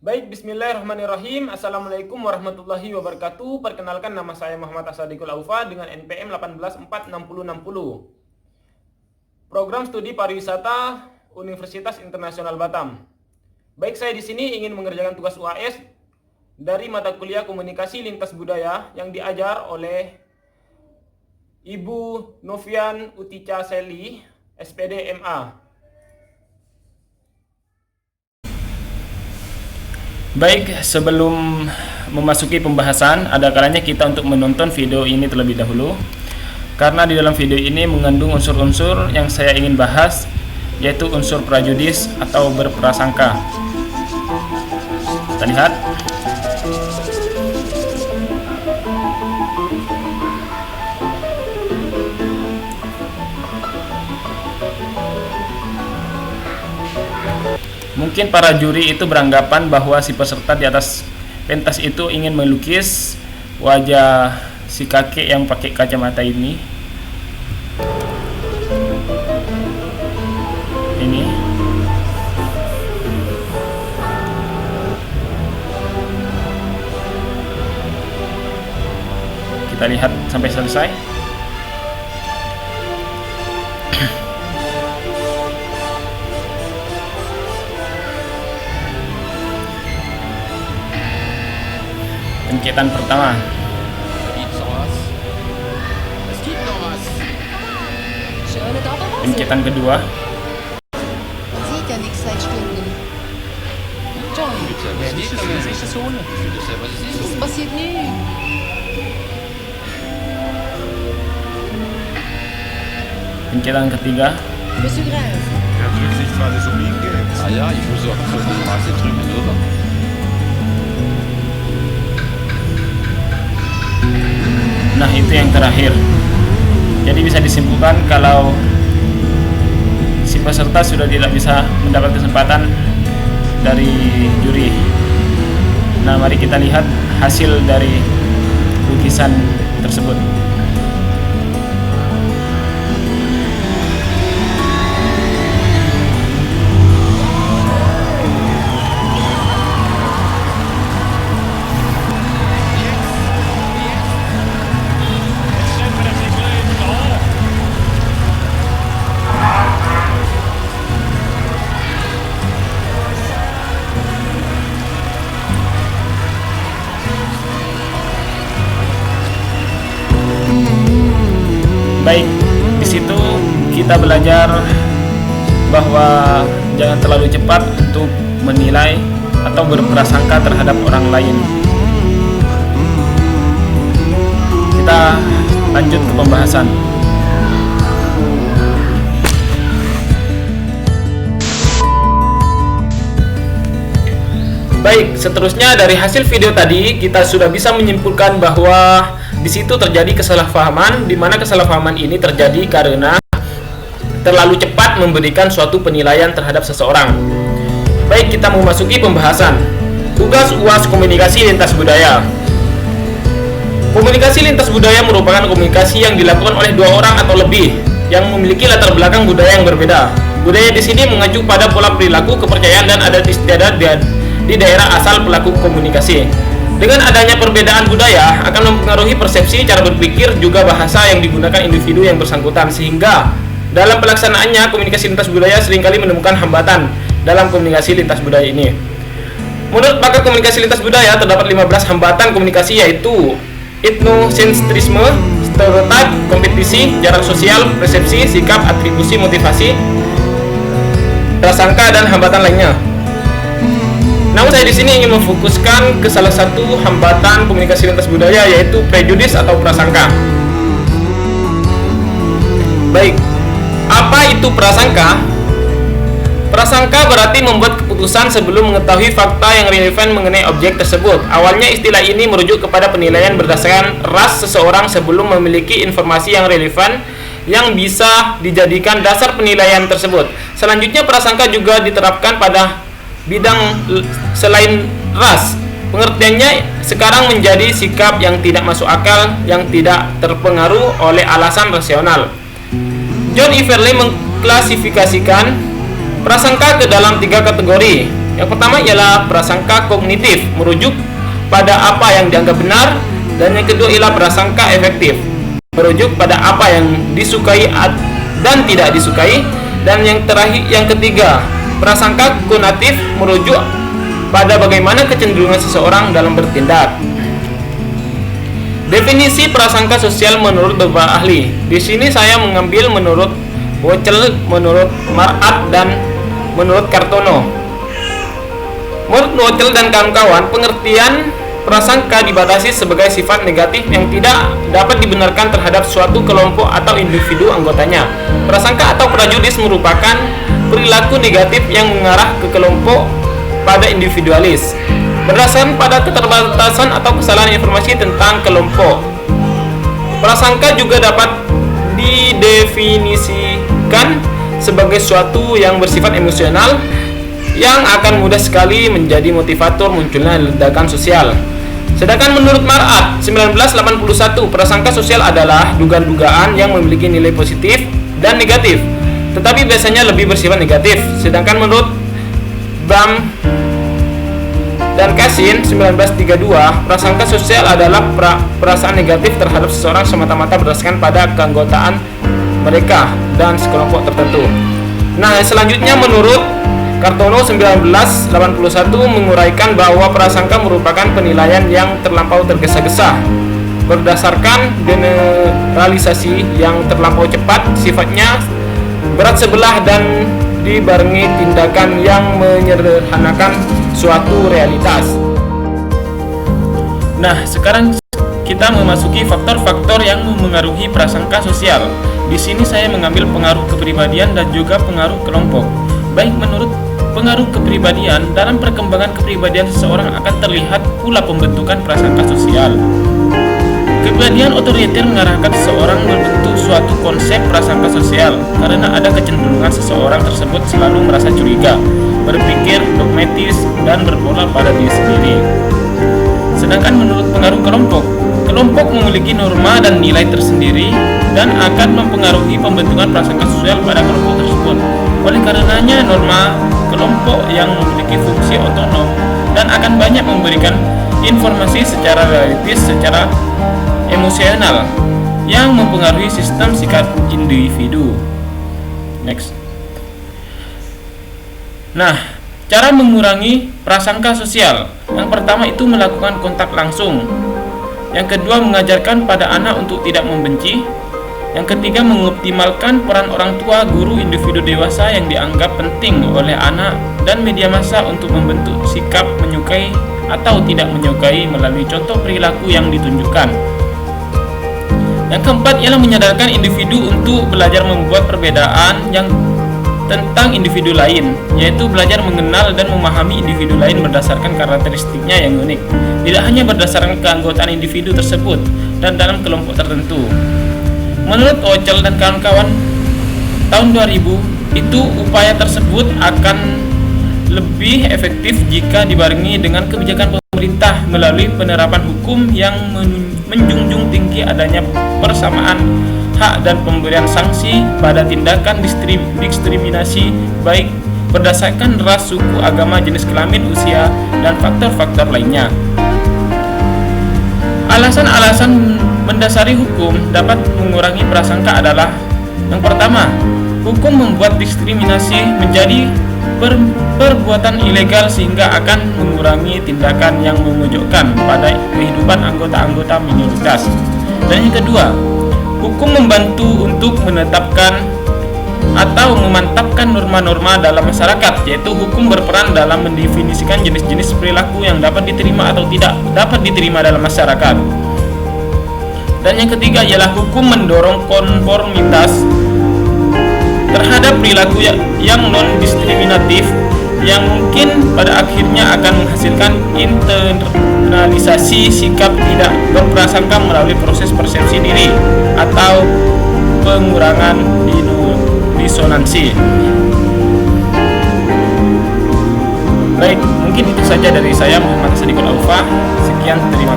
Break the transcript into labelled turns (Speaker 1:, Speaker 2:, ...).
Speaker 1: Baik, bismillahirrahmanirrahim. Assalamualaikum warahmatullahi wabarakatuh. Perkenalkan, nama saya Muhammad Asadikul Aufa dengan NPM 1846060. Program Studi Pariwisata Universitas Internasional Batam. Baik, saya di sini ingin mengerjakan tugas UAS dari mata kuliah Komunikasi Lintas Budaya yang diajar oleh Ibu Novian Utica Seli, SPD MA. Baik, sebelum memasuki pembahasan, ada kalanya kita untuk menonton video ini terlebih dahulu. Karena di dalam video ini mengandung unsur-unsur yang saya ingin bahas, yaitu unsur prejudis atau berprasangka. Kita lihat. Mungkin para juri itu beranggapan bahwa si peserta di atas pentas itu ingin melukis wajah si kakek yang pakai kacamata ini. Ini. Kita lihat sampai selesai. Pencetan pertama. Pencetan kedua.
Speaker 2: Sieht ja nichts seit Stunden. John, was passiert nie?
Speaker 1: Pencetan ketiga.
Speaker 2: Monsieur Greif.
Speaker 3: Er drückt sich gerade so wie geht.
Speaker 4: Ah ja, ich muss auch die Masse drücken, oder?
Speaker 1: Nah, itu yang terakhir. Jadi bisa disimpulkan kalau si peserta sudah tidak bisa mendapat kesempatan dari juri. Nah, mari kita lihat hasil dari lukisan tersebut. Baik, di situ kita belajar bahwa jangan terlalu cepat untuk menilai atau berprasangka terhadap orang lain. Kita lanjut ke pembahasan. Baik, seterusnya dari hasil video tadi kita sudah bisa menyimpulkan bahwa di situ terjadi kesalahpahaman, di mana kesalahpahaman ini terjadi karena terlalu cepat memberikan suatu penilaian terhadap seseorang. Baik, kita memasuki pembahasan. Tugas UAS Komunikasi Lintas Budaya. Komunikasi lintas budaya merupakan komunikasi yang dilakukan oleh dua orang atau lebih yang memiliki latar belakang budaya yang berbeda. Budaya di sini mengacu pada pola perilaku, kepercayaan, dan adat istiadat di daerah asal pelaku komunikasi. Dengan adanya perbedaan budaya akan mempengaruhi persepsi, cara berpikir, juga bahasa yang digunakan individu yang bersangkutan, sehingga dalam pelaksanaannya komunikasi lintas budaya seringkali menemukan hambatan dalam komunikasi lintas budaya ini. Menurut pakar komunikasi lintas budaya terdapat 15 hambatan komunikasi, yaitu etnosentrisme, stereotip, kompetisi, jarak sosial, persepsi, sikap, atribusi, motivasi, prasangka, dan hambatan lainnya. Namun saya di sini ingin memfokuskan ke salah satu hambatan komunikasi lintas budaya, yaitu prejudis atau prasangka. Baik, apa itu prasangka? Prasangka berarti membuat keputusan sebelum mengetahui fakta yang relevan mengenai objek tersebut. Awalnya istilah ini merujuk kepada penilaian berdasarkan ras seseorang sebelum memiliki informasi yang relevan yang bisa dijadikan dasar penilaian tersebut. Selanjutnya, prasangka juga diterapkan pada bidang selain ras. Pengertiannya sekarang menjadi sikap yang tidak masuk akal, yang tidak terpengaruh oleh alasan rasional. John Everley mengklasifikasikan prasangka ke dalam 3 kategori. Yang pertama ialah prasangka kognitif, merujuk pada apa yang dianggap benar, dan yang kedua ialah prasangka efektif, merujuk pada apa yang disukai dan tidak disukai, dan yang terakhir yang ketiga, prasangka konatif, merujuk pada bagaimana kecenderungan seseorang dalam bertindak. Definisi prasangka sosial menurut beberapa ahli. Di sini saya mengambil menurut Wojcel, menurut Mar'at, dan menurut Kartono. Menurut Wojcel dan kawan-kawan, pengertian prasangka dibatasi sebagai sifat negatif yang tidak dapat dibenarkan terhadap suatu kelompok atau individu anggotanya. Prasangka atau prejudis merupakan perilaku negatif yang mengarah ke kelompok pada individualis, berdasarkan pada keterbatasan atau kesalahan informasi tentang kelompok. Prasangka juga dapat didefinisikan sebagai suatu yang bersifat emosional yang akan mudah sekali menjadi motivator munculnya ledakan sosial. Sedangkan menurut Mar'at 1981, prasangka sosial adalah dugaan-dugaan yang memiliki nilai positif dan negatif, tetapi biasanya lebih bersifat negatif. Sedangkan menurut Bam dan Kasin 1932, prasangka sosial adalah perasaan negatif terhadap seseorang semata-mata berdasarkan pada keanggotaan mereka dan sekelompok tertentu. Nah, selanjutnya menurut Kartono 1981 menguraikan bahwa prasangka merupakan penilaian yang terlampau tergesa-gesa berdasarkan generalisasi yang terlampau cepat, sifatnya berat sebelah dan dibarengi tindakan yang menyederhanakan suatu realitas. Nah, sekarang kita memasuki faktor-faktor yang memengaruhi prasangka sosial. Di sini saya mengambil pengaruh kepribadian dan juga pengaruh kelompok. Baik menurut pengaruh kepribadian, dalam perkembangan kepribadian seseorang akan terlihat pula pembentukan prasangka sosial. Kepribadian otoriter mengarahkan seseorang membentuk suatu konsep prasangka sosial karena ada kecenderungan seseorang tersebut selalu merasa curiga, berpikir dogmatis, dan berpola pada diri sendiri. Sedangkan menurut pengaruh kelompok, kelompok memiliki norma dan nilai tersendiri dan akan mempengaruhi pembentukan prasangka sosial pada kelompok tersebut. Oleh karenanya, norma kelompok yang memiliki fungsi otonom dan akan banyak memberikan informasi secara realistis, secara emosional yang mempengaruhi sistem sikap individu. Next. Nah, cara mengurangi prasangka sosial. Yang pertama itu melakukan kontak langsung. Yang kedua, mengajarkan pada anak untuk tidak membenci. Yang ketiga, mengoptimalkan peran orang tua, guru, individu dewasa yang dianggap penting oleh anak dan media massa untuk membentuk sikap menyukai atau tidak menyukai melalui contoh perilaku yang ditunjukkan. Yang keempat ialah menyadarkan individu untuk belajar membuat perbedaan yang tentang individu lain, yaitu belajar mengenal dan memahami individu lain berdasarkan karakteristiknya yang unik, tidak hanya berdasarkan keanggotaan individu tersebut dan dalam kelompok tertentu. Menurut Wojcel dan kawan-kawan tahun 2000, itu upaya tersebut akan lebih efektif jika dibarengi dengan kebijakan pemerintah melalui penerapan hukum yang menjunjung tinggi adanya persamaan hak dan pemberian sanksi pada tindakan diskriminasi baik berdasarkan ras, suku, agama, jenis kelamin, usia, dan faktor-faktor lainnya. Alasan-alasan mendasari hukum dapat mengurangi prasangka adalah: yang pertama, hukum membuat diskriminasi menjadi perbuatan ilegal sehingga akan mengurangi tindakan yang memojokkan pada kehidupan anggota-anggota minoritas. Dan yang kedua, hukum membantu untuk menetapkan atau memantapkan norma-norma dalam masyarakat, yaitu hukum berperan dalam mendefinisikan jenis-jenis perilaku yang dapat diterima atau tidak dapat diterima dalam masyarakat. Dan yang ketiga ialah hukum mendorong konformitas terhadap perilaku yang non-diskriminatif yang mungkin pada akhirnya akan menghasilkan internalisasi sikap tidak berprasangka melalui proses persepsi diri atau pengurangan disonansi. Baik, mungkin itu saja dari saya, Muhammad Sadiqul Aufa. Sekian, terima